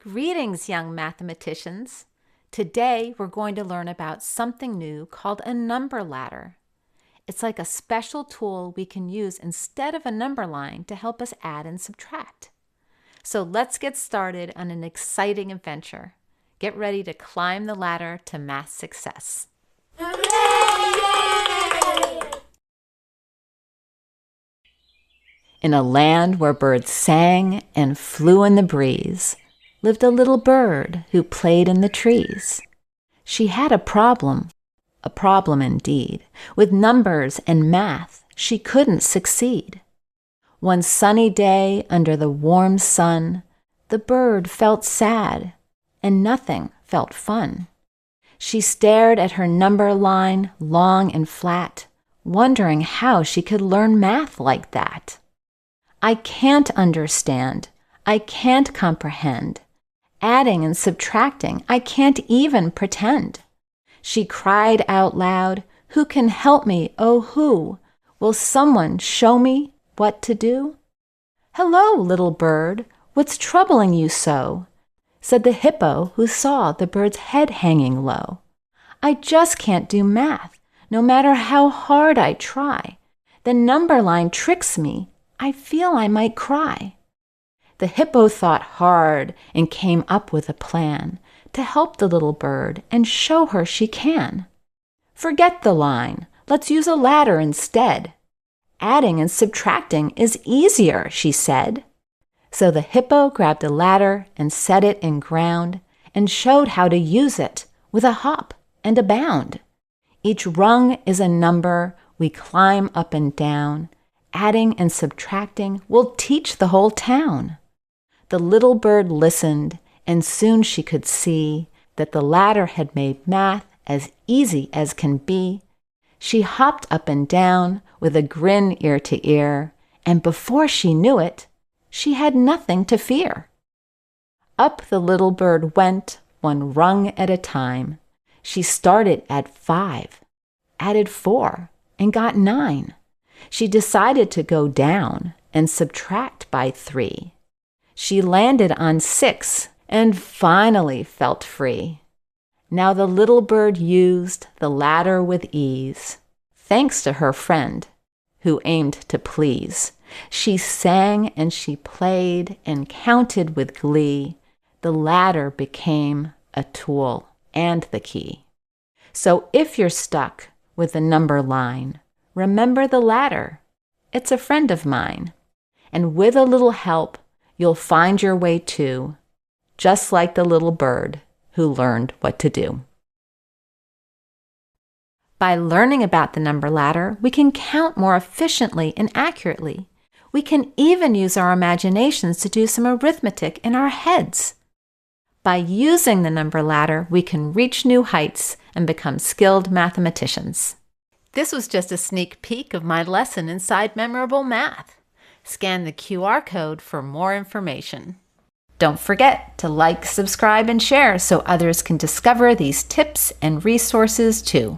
Greetings, young mathematicians. Today we're going to learn about something new called a number ladder. It's like a special tool we can use instead of a number line to help us add and subtract. So let's get started on an exciting adventure. Get ready to climb the ladder to math success. In a land where birds sang and flew in the breeze, lived a little bird who played in the trees. She had a problem indeed. With numbers and math, she couldn't succeed. One sunny day under the warm sun, the bird felt sad and nothing felt fun. She stared at her number line long and flat, wondering how she could learn math like that. I can't understand. I can't comprehend. Adding and subtracting, I can't even pretend. She cried out loud, "Who can help me? Oh, who? Will someone show me what to do?" "Hello, little bird, what's troubling you so?" said the hippo, who saw the bird's head hanging low. "I just can't do math, no matter how hard I try. The number line tricks me. I feel I might cry." The hippo thought hard and came up with a plan to help the little bird and show her she can. "Forget the line. Let's use a ladder instead. Adding and subtracting is easier," she said. So the hippo grabbed a ladder and set it in ground and showed how to use it with a hop and a bound. Each rung is a number we climb up and down. Adding and subtracting will teach the whole town. The little bird listened, and soon she could see that the ladder had made math as easy as can be. She hopped up and down with a grin ear to ear, and before she knew it, she had nothing to fear. Up the little bird went, one rung at a time. She started at 5, added 4, and got 9. She decided to go down and subtract by 3. She landed on 6 and finally felt free. Now the little bird used the ladder with ease, thanks to her friend who aimed to please. She sang and she played and counted with glee. The ladder became a tool and the key. So if you're stuck with the number line, remember the ladder. It's a friend of mine. And with a little help, you'll find your way too, just like the little bird who learned what to do. By learning about the number ladder, we can count more efficiently and accurately. We can even use our imaginations to do some arithmetic in our heads. By using the number ladder, we can reach new heights and become skilled mathematicians. This was just a sneak peek of my lesson inside Memorable Math. Scan the QR code for more information. Don't forget to like, subscribe, and share so others can discover these tips and resources too.